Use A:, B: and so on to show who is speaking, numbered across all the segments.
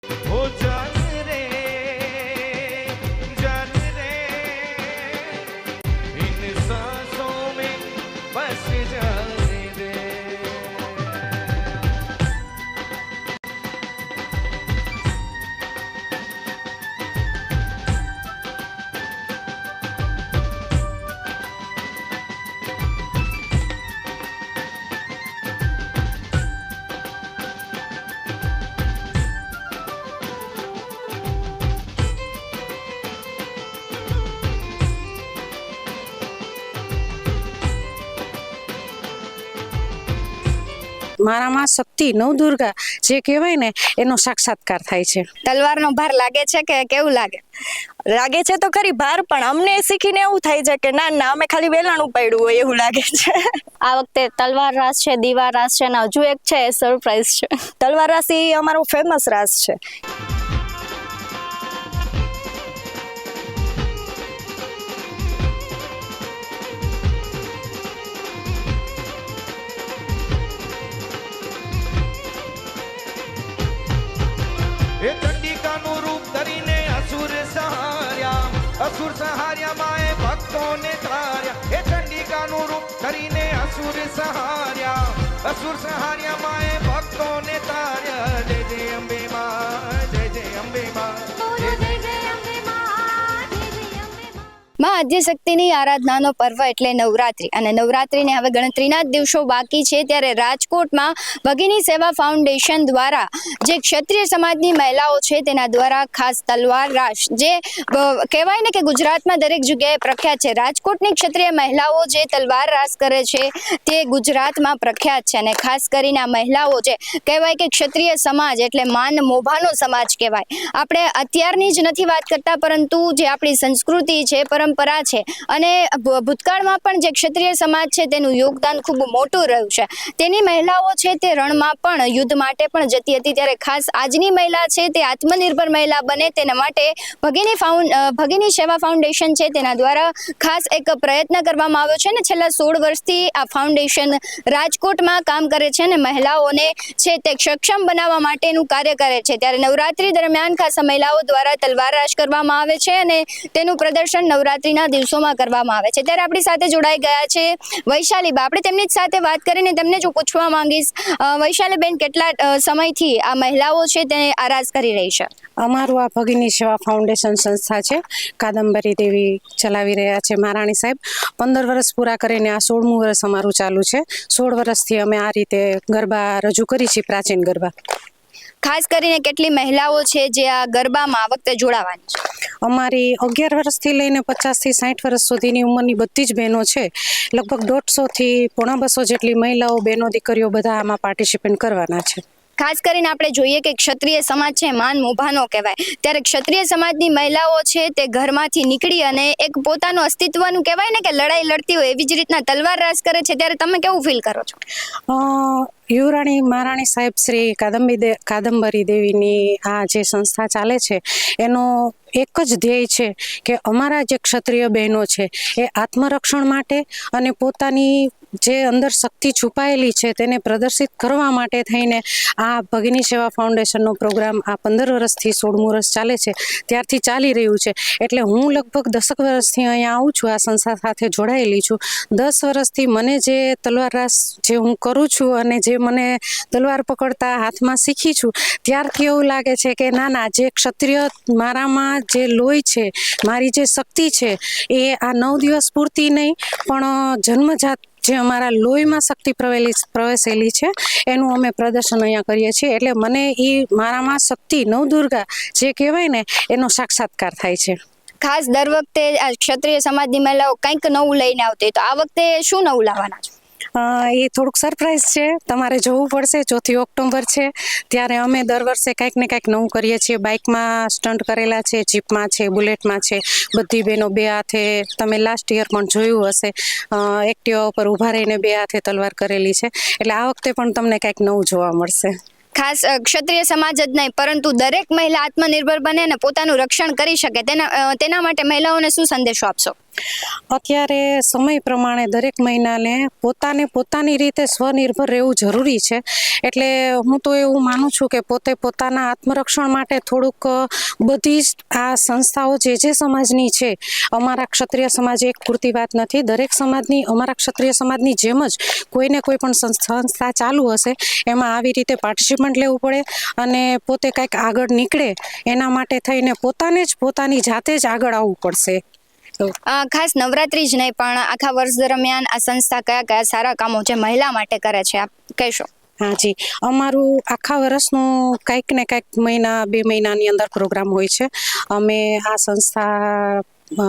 A: हो जान रे इन सांसों में बस जाने दे।
B: મારામાં શક્તિ નવદુર્ગા જે કહેવાય ને એનો સાક્ષાત્કાર થાય છે।
C: તલવારનો ભાર લાગે છે કે કેવું લાગે?
D: લાગે છે તો ખરી ભાર, પણ અમને શીખીને એવું થાય છે કે ના અમે ખાલી વેલાણું પડ્યું હોય એવું લાગે છે।
C: આ વખતે તલવાર રાસ છે, દીવા રાસ છે, અને હજુ એક છે સરપ્રાઈઝ છે।
D: તલવાર રાસ એ અમારો ફેમસ રાસ છે।
A: એ ચંડિકાનું રૂપ ધરીને અસુર સહાર્યા માએ ભક્તોને તાર્યા। એ ચંડિકાનું રૂપ ધરીને અસુર સહાર્યા માએ ભક્તોને તાર્યા। જય જય અંબે માં, જય જય અંબે માં, જય જય
C: માં આદ્યશક્તિની આરાધનાનો પર્વ એટલે નવરાત્રિ, અને નવરાત્રિને હવે ગણતરીના જ દિવસો બાકી છે। ત્યારે રાજકોટમાં ભગીની સેવા ફાઉન્ડેશન દ્વારા જે ક્ષત્રિય સમાજની મહિલાઓ છે તેના દ્વારા ખાસ તલવાર રાસ, જે કહેવાય ને કે ગુજરાતમાં દરેક જગ્યાએ પ્રખ્યાત છે। રાજકોટની ક્ષત્રિય મહિલાઓ જે તલવાર રાસ કરે છે તે ગુજરાતમાં પ્રખ્યાત છે, અને ખાસ કરીને આ મહિલાઓ જે કહેવાય કે ક્ષત્રિય સમાજ એટલે માન મોભાનો સમાજ કહેવાય। આપણે અત્યારની જ નથી વાત કરતા, પરંતુ જે આપણી સંસ્કૃતિ છે, પરંપરા છે, અને ભૂતકાળમાં પણ જે ક્ષત્રિય સમાજ છે તેનું યોગદાન ખૂબ મોટું રહ્યું છે। તેની મહિલાઓ છે તે રણમાં પણ યુદ્ધ માટે પણ જતી હતી। ત્યારે ખાસ આજની મહિલા છે તે આત્મનિર્ભર મહિલા બને તેના માટે ભગીની સેવા ફાઉન્ડેશન છે તેના દ્વારા ખાસ એક પ્રયત્ન કરવામાં આવ્યો છે, ને છેલ્લા 16 વર્ષથી આ ફાઉન્ડેશન રાજકોટમાં કામ કરે છે અને મહિલાઓને છે તે સક્ષમ બનાવવા માટેનું કાર્ય કરે છે। ત્યારે નવરાત્રી દરમિયાન ખાસ મહિલાઓ દ્વારા તલવાર રાસ કરવામાં આવે છે, અને તેનું પ્રદર્શન નવરાત્રીના દિવસોમાં કરવામાં આવે છે। ત્યારે આપણી સાથે જોડાઈ ગયા છે વૈશાલીબા। આપણે તેમની જ સાથે વાત કરીને તેમને જો પૂછવા માંગીશ, વૈશાલીબેન, કેટલા સમયથી આ મહિલાઓ છે તે આ રાસ કરી રહી છે?
B: અમારું આ ભગીની સેવા ફાઉન્ડેશન સંસ્થા છે, કાદંબરી દેવી ચલાવી રહ્યા છે મહારાણી સાહેબ। 15 વર્ષ પૂરા કરીને આ 16મું વર્ષ અમારું ચાલુ છે। 16 વર્ષથી અમે આ રીતે ગરબા રજૂ કરી છીએ, પ્રાચીન ગરબા।
C: ખાસ કરીને કેટલી મહિલાઓ છે જે આ ગરબામાં આ વખતે જોડાવાની છે?
B: અમારી 11 વર્ષથી લઈને 50 થી 60 વર્ષ સુધીની ઉંમરની બધી જ બહેનો છે। લગભગ 150 થી 250 જેટલી મહિલાઓ, બહેનો, દીકરીઓ બધા આમાં પાર્ટિસિપેટ કરવાના છે।
C: ખાસ કરીને આપણે જોઈએ કે ક્ષત્રિય સમાજ છે માન મોભાનો કહેવાય, ત્યારે ક્ષત્રિય સમાજની મહિલાઓ છે તે ઘરમાંથી નીકળી અને એક પોતાનું અસ્તિત્વનું કહેવાય ને કે લડાઈ લડતી હોય એવી જ રીતના તલવાર રાસ કરે છે। ત્યારે તમે કેવું ફીલ કરો છો?
B: યુવરાણી મહારાણી સાહેબ શ્રી કાદંબરી દેવીની આ જે સંસ્થા ચાલે છે એનો એક જ ધ્યેય છે કે અમારા જે ક્ષત્રિય બહેનો છે એ આત્મરક્ષણ માટે અને પોતાની જે અંદર શક્તિ છુપાયેલી છે તેને પ્રદર્શિત કરવા માટે થઈને આ ભગીની સેવા ફાઉન્ડેશનનો પ્રોગ્રામ આ 15 વર્ષથી 16મું વર્ષ ચાલે છે ત્યારથી ચાલી રહ્યું છે। એટલે હું લગભગ 10 વર્ષથી અહીંયા આવું છું, આ સંસ્થા સાથે જોડાયેલી છું। 10 વર્ષથી મને જે તલવાર રાસ જે હું કરું છું અને જે મને તલવાર પકડતા હાથમાં શીખી છું, ત્યારથી એવું લાગે છે કે ના, જે ક્ષત્રિય મારામાં જે લોહી છે, મારી જે શક્તિ છે એ આ 9 દિવસ પૂરતી નહીં પણ જન્મજાત જે અમારા લોહીમાં શક્તિ પ્રવેશેલી છે એનું અમે પ્રદર્શન અહીંયા કરીએ છીએ। એટલે મને એ મારામાં શક્તિ નવદુર્ગા જે કહેવાય ને એનો સાક્ષાત્કાર થાય છે।
C: ખાસ દર વખતે આ ક્ષત્રિય સમાજની મહિલાઓ કંઈક નવું લઈને આવતી, તો આ વખતે શું નવું લાવવાના છે?
B: એ થોડુંક સરપ્રાઈઝ છે, તમારે જોવું પડશે। 4 ઓક્ટોબર છે ત્યારે અમે દર વર્ષે કંઈક ને કંઈક નવું કરીએ છીએ। બાઇકમાં સ્ટન્ટ કરેલા છે, જીપમાં છે, બુલેટમાં છે, બધી બહેનો 2 હાથે, તમે લાસ્ટ યર પણ જોયું હશે, એક્ટિવા ઉપર ઊભા રહીને 2 હાથે તલવાર કરેલી છે। એટલે આ વખતે પણ તમને કંઈક નવું જોવા મળશે।
C: ખાસ ક્ષત્રિય સમાજ જ નહીં પરંતુ દરેક મહિલા આત્મનિર્ભર બને અને પોતાનું રક્ષણ કરી શકે, તેના માટે મહિલાઓને શું સંદેશો આપશો?
B: અત્યારે સમય પ્રમાણે દરેક મહિલાને પોતાની રીતે સ્વનિર્ભર રહેવું જરૂરી છે. એટલે હું તો એવું માનું છું કે પોતાના આત્મરક્ષણ માટે થોડુંક બધી જ આ સંસ્થાઓ જે સમાજની છે, અમારા ક્ષત્રિય સમાજ એક પૂરતી વાત નથી, દરેક સમાજની, અમારા ક્ષત્રિય સમાજની જેમ જ કોઈને કોઈ પણ સંસ્થા ચાલુ હશે એમાં આવી રીતે પાર્ટિસિપન્ટ લેવું પડે અને પોતે કંઈક આગળ નીકળે એના માટે થઈને પોતાની જાતે જ આગળ આવવું પડશે.
C: ખાસ નવરાત્રી જ નહીં પણ આખા વર્ષ દરમિયાન આ સંસ્થા કયા કયા સારા કામો જે મહિલા માટે કરે છે આપ કહેશો?
B: હા જી, અમારું આખા વર્ષનું કંઈક ને કંઈક 2 મહિનાની અંદર પ્રોગ્રામ હોય છે. અમે આ સંસ્થા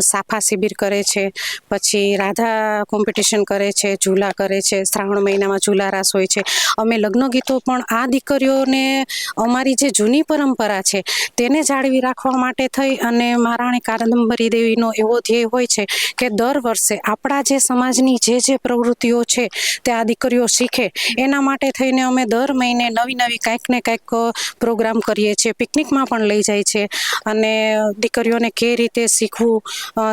B: સાફા શિબિર કરે છે, પછી રાધા કોમ્પિટિશન કરે છે, ઝૂલા કરે છે, શ્રાવણ મહિનામાં ઝૂલા રાસ હોય છે. અમે લગ્ન ગીતો પણ આ દીકરીઓને અમારી જે જૂની પરંપરા છે તેને જાળવી રાખવા માટે થઈ અને મહારાણી કાદંબરી દેવીનો એવો ધ્યેય હોય છે કે દર વર્ષે આપણા જે સમાજની જે પ્રવૃત્તિઓ છે તે આ દીકરીઓ શીખે એના માટે થઈને અમે દર મહિને નવી કંઈક ને કંઈક પ્રોગ્રામ કરીએ છીએ. પિકનિકમાં પણ લઈ જાય છે અને દીકરીઓને કઈ રીતે શીખવું,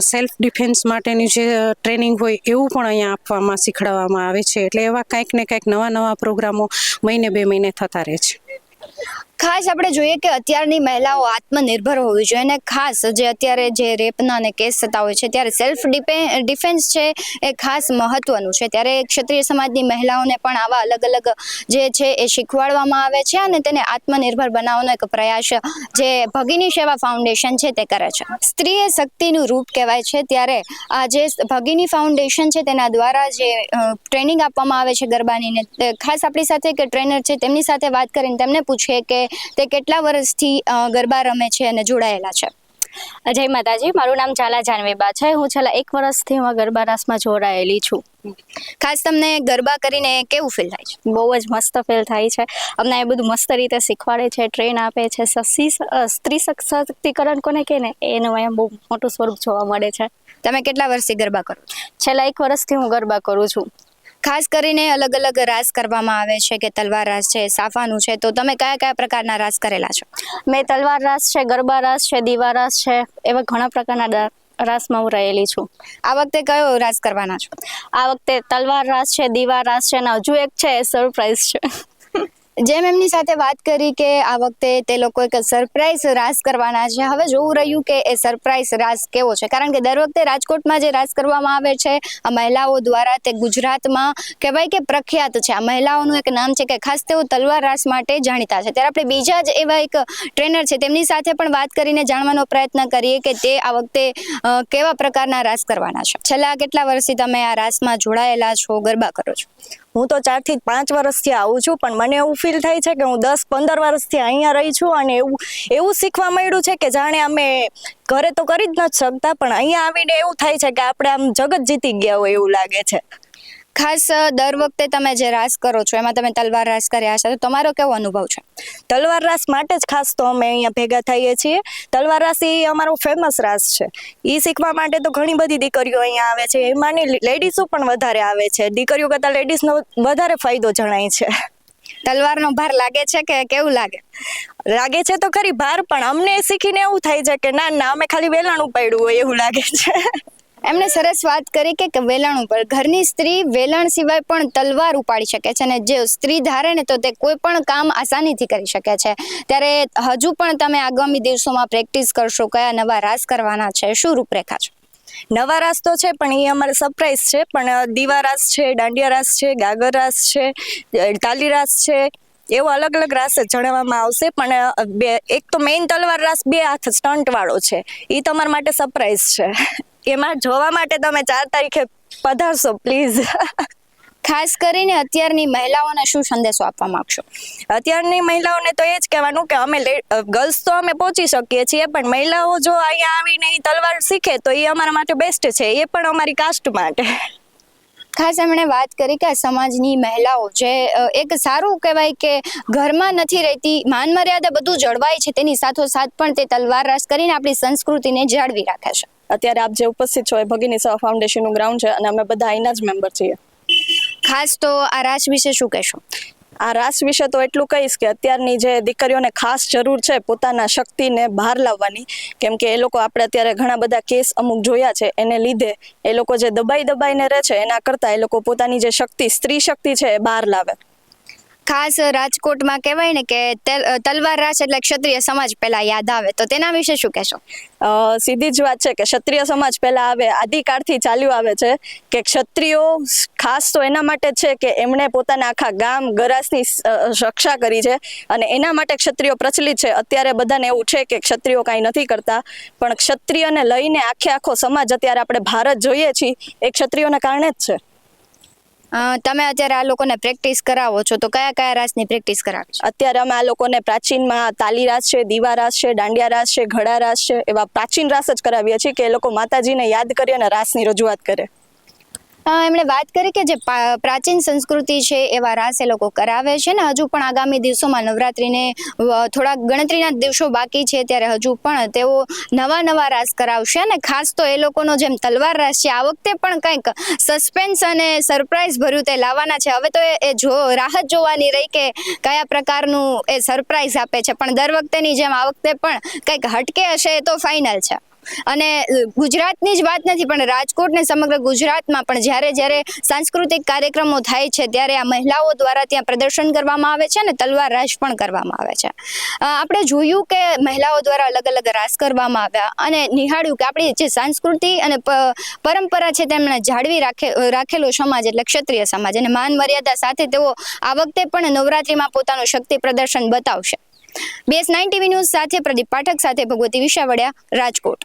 B: સેલ્ફ ડિફેન્સ માટેની જે ટ્રેનિંગ હોય એવું પણ અહીંયા શીખવાડવામાં આવે છે. એટલે એવા કંઈક ને કંઈક નવા પ્રોગ્રામો મહિને 2 મહિને થતા રહે છે.
C: ખાસ આપણે જોઈએ કે અત્યારની મહિલાઓ આત્મનિર્ભર હોવી જોઈએ અને ખાસ જે અત્યારે જે રેપના અને કેસ થતા હોય છે ત્યારે સેલ્ફ ડિફેન્સ છે એ ખાસ મહત્વનું છે. ત્યારે ક્ષત્રિય સમાજની મહિલાઓને પણ આવા અલગ અલગ જે છે એ શીખવાડવામાં આવે છે અને તેને આત્મનિર્ભર બનાવવાનો એક પ્રયાસ જે ભગિની સેવા ફાઉન્ડેશન છે તે કરે છે. સ્ત્રી એ શક્તિનું રૂપ કહેવાય છે, ત્યારે આ જે ભગિની ફાઉન્ડેશન છે તેના દ્વારા જે ટ્રેનિંગ આપવામાં આવે છે ગરબાની, ખાસ આપણી સાથે કે ટ્રેનર છે તેમની સાથે વાત કરીને તેમને પૂછીએ કે તે કેટલા વર્ષથી ગરબા રમે છે અને જોડાયેલા છે.
D: જય માતાજી, મારું નામ ઝાલા જાનવીબા છે. હું છેલ્લા 1 વર્ષથી ગરબા રાસમાં જોડાયેલી છું.
C: ખાસ તમને ગરબા કરીને કેવું ફીલ થાય છે?
D: બહુ જ મસ્ત ફીલ થાય છે. અમને એ બધું મસ્ત રીતે શીખવાડે છે, ટ્રેન આપે છે. સ્ત્રી સશક્તિકરણ કોને કહે ને એનું અહીંયા બહુ મોટું સ્વરૂપ જોવા મળે છે.
C: તમે કેટલા વર્ષથી ગરબા કરો?
D: છેલ્લા 1 વર્ષથી હું ગરબા કરું છું.
C: ખાસ કરીને અલગ અલગ રાસ કરવામાં આવે છે કે તલવાર રાસ છે, સાફાનું છે, તો તમે કયા પ્રકારના રાસ કરેલા છો?
D: મેં તલવાર રાસ છે, ગરબા રાસ છે, દીવા રાસ છે, એવા ઘણા પ્રકારના રાસમાં હું રહેલી છું.
C: આ વખતે કયો રાસ કરવાના છો?
D: આ વખતે તલવાર રાસ છે, દીવા રાસ છે અને હજુ એક છે એ સરપ્રાઈઝ છે.
C: જેમ એમની સાથે વાત કરી કે આ વખતે તે લોકો એક સરપ્રાઈઝ રાસ કરવાના છે. હવે જોવું રહ્યું કે એ સરપ્રાઈઝ રાસ કેવો છે, કારણ કે દર વખતે રાજકોટમાં જે રાસ કરવામાં આવે છે આ મહિલાઓ દ્વારા તે ગુજરાતમાં કહેવાય કે પ્રખ્યાત છે. આ મહિલાઓનું એક નામ છે કે ખાસ તેઓ તલવાર રાસ માટે જાણીતા છે. ત્યારે આપણે બીજા જ એવા એક ટ્રેનર છે તેમની સાથે પણ વાત કરીને જાણવાનો પ્રયત્ન કરીએ કે તે આ વખતે કેવા પ્રકારના રાસ કરવાના છે. છેલ્લા કેટલા વર્ષથી તમે આ રાસમાં જોડાયેલા છો, ગરબા કરો છો?
D: હું તો 4 થી 5 વર્ષથી આવું છું, પણ મને એવું ફીલ થાય છે કે હું 10-15 વર્ષથી અહીંયા રહી છું અને એવું શીખવા મળ્યું છે કે જાણે અમે ઘરે તો કરી જ નથી શકતા, પણ અહીંયા આવીને એવું થાય છે કે આપણે આમ જગત જીતી ગયા હોય એવું લાગે છે.
C: ખાસ દર વખતે તમે જે રાસ કરો છો એમાં તમે તલવાર રાસ કર્યા છે, તો તમારો કેવો અનુભવ છે?
D: તલવાર રાસ માટે જ ખાસ તો અમે અહીંયા ભેગા થઈએ છીએ. તલવાર રાસ એ અમારો ફેમસ રાસ છે. એ શીખવા માટે તો ઘણી બધી દીકરીઓ અહીંયા આવે છે. એમાંની લેડીઝો પણ વધારે આવે છે. દીકરીઓ કરતાં લેડીઝનો વધારે ફાયદો જણાય છે.
C: તલવારનો ભાર લાગે છે કે કેવું લાગે?
D: લાગે છે તો ખરી ભાર, પણ અમને શીખીને એવું થાય છે કે ના અમે ખાલી વેલાણ ઉપાડ્યું હોય એવું લાગે છે.
C: એમણે સરસ વાત કરી કે વેલણ ઉપર ઘરની સ્ત્રી વેલણ સિવાય પણ તલવાર ઉપાડી શકે છે અને જે સ્ત્રી ધારે ને તો તે કોઈ પણ કામ આસાનીથી કરી શકે છે. ત્યારે હજુ પણ તમે આગામી દિવસોમાં પ્રેક્ટિસ કરશો, કયા નવા રાસ કરવાના છે, શું રૂપરેખા છે?
D: નવા રાસ તો છે પણ એ અમારે સરપ્રાઈઝ છે. પણ દીવા રાસ છે, દાંડિયા રાસ છે, ગાગર રાસ છે, તાલી રાસ છે, એવો અલગ અલગ રાસ જણાવવામાં આવશે. પણ એક તો મેઇન તલવાર રાસ 2 હાથ સ્ટન્ટ વાળો છે, એ તમારા માટે સરપ્રાઈઝ છે. એમાં જોવા માટે તમે 4 તારીખે પધારશો પ્લીઝ.
C: ખાસ કરીને અત્યારની મહિલાઓને શું સંદેશો આપવા માંગશો?
D: અત્યારની મહિલાઓને તો એ જ કહેવાનું કે અમે ગર્લ્સ તો અમે પહોંચી શકીએ છીએ, પણ મહિલાઓ જો અહીંયા આવીને એ તલવાર શીખે તો એ અમારા માટે બેસ્ટ છે, એ પણ અમારી કાસ્ટ માટે.
C: ખાસ એમણે વાત કરી કે સમાજની મહિલાઓ જે એક સારું કહેવાય કે ઘરમાં નથી રહેતી, માન મર્યાદા બધું જળવાય છે, તેની સાથોસાથ પણ તે તલવાર રાસ કરીને આપણી સંસ્કૃતિને જાળવી રાખે છે.
D: અત્યારે આપ જે ઉપસ્થિત છો એ ભગિની સેવા ફાઉન્ડેશનનું ગ્રાઉન્ડ છે અને અમે બધા અહીંના જ મેમ્બર છીએ.
C: ખાસ તો આ રાસ વિશે શું કહેશો?
D: આ રાસ વિશે તો એટલું કહીશ કે અત્યારની જે દીકરીઓને ખાસ જરૂર છે પોતાના શક્તિને બહાર લાવવાની, કેમ કે એ લોકો આપણે અત્યારે ઘણા બધા કેસ અમુક જોયા છે, એને લીધે એ લોકો જે દબાઈને રહે છે એના કરતાં એ લોકો પોતાની જે શક્તિ, સ્ત્રી શક્તિ છે એ બહાર લાવે.
C: ખાસ રાજકોટમાં કહેવાય ને કે તલવાર રાસ એટલે ક્ષત્રિય સમાજ પહેલા યાદ આવે, તો તેના વિશે શું કહેશો?
D: સીધી જ વાત છે કે ક્ષત્રિય સમાજ પહેલા આવે, આદિકાળથી ચાલ્યું આવે છે કે ક્ષત્રિયો ખાસ તો એના માટે છે કે એમણે પોતાના આખા ગામ ગરાસની રક્ષા કરી છે અને એના માટે ક્ષત્રિયો પ્રચલિત છે. અત્યારે બધાને એવું છે કે ક્ષત્રિયો કાંઈ નથી કરતા, પણ ક્ષત્રિયને લઈને આખો સમાજ અત્યારે આપણે ભારત જોઈએ છીએ એ ક્ષત્રિયોના કારણે જ છે.
C: તમે અત્યારે આ લોકોને પ્રેક્ટિસ કરાવો છો, તો કયા કયા રાસની પ્રેક્ટિસ કરાવો છો?
D: અત્યારે અમે આ લોકોને પ્રાચીનમાં તાલી રાસ છે, દીવા રાસ છે, દાંડિયા રાસ છે, ઘડા રાસ છે, એવા પ્રાચીન રાસ જ કરાવીએ છીએ કે એ લોકો માતાજીને યાદ કરી અને રાસની રજૂઆત કરે.
C: એમણે વાત કરી કે જે પ્રાચીન સંસ્કૃતિ છે એવા રાસ એ લોકો કરાવે છે ને હજુ પણ આગામી દિવસોમાં નવરાત્રિને થોડા ગણતરીના દિવસો બાકી છે ત્યારે હજુ પણ તેઓ નવા રાસ કરાવશે. અને ખાસ તો એ લોકોનો જેમ તલવાર રાસ છે આ વખતે પણ કંઈક સસ્પેન્સ અને સરપ્રાઈઝ ભર્યું તે લાવવાના છે. હવે તો એ રાહત જોવાની રહી કે કયા પ્રકારનું એ સરપ્રાઈઝ આપે છે, પણ દર વખતેની જેમ આ વખતે પણ કંઈક હટકે હશે એ તો ફાઇનલ છે. અને ગુજરાતની જ વાત નથી પણ રાજકોટ ને સમગ્ર ગુજરાતમાં પણ જ્યારે સાંસ્કૃતિક કાર્યક્રમો થાય છે ત્યારે આ મહિલાઓ દ્વારા ત્યાં પ્રદર્શન કરવામાં આવે છે અને તલવાર રાસ પણ કરવામાં આવે છે. આપણે જોયું કે મહિલાઓ દ્વારા અલગ રાસ કરવામાં આવ્યા અને નિહાળ્યું કે આપણી જે સંસ્કૃતિ અને પરંપરા છે તેમણે જાળવી રાખેલો સમાજ એટલે ક્ષત્રિય સમાજ, અને માન મર્યાદા સાથે તેઓ આ વખતે પણ નવરાત્રિમાં પોતાનું શક્તિ પ્રદર્શન બતાવશે. BS9 TV ન્યૂઝ સાથે પ્રદીપ પાઠક સાથે ભગવતી વિસાવડિયા, રાજકોટ.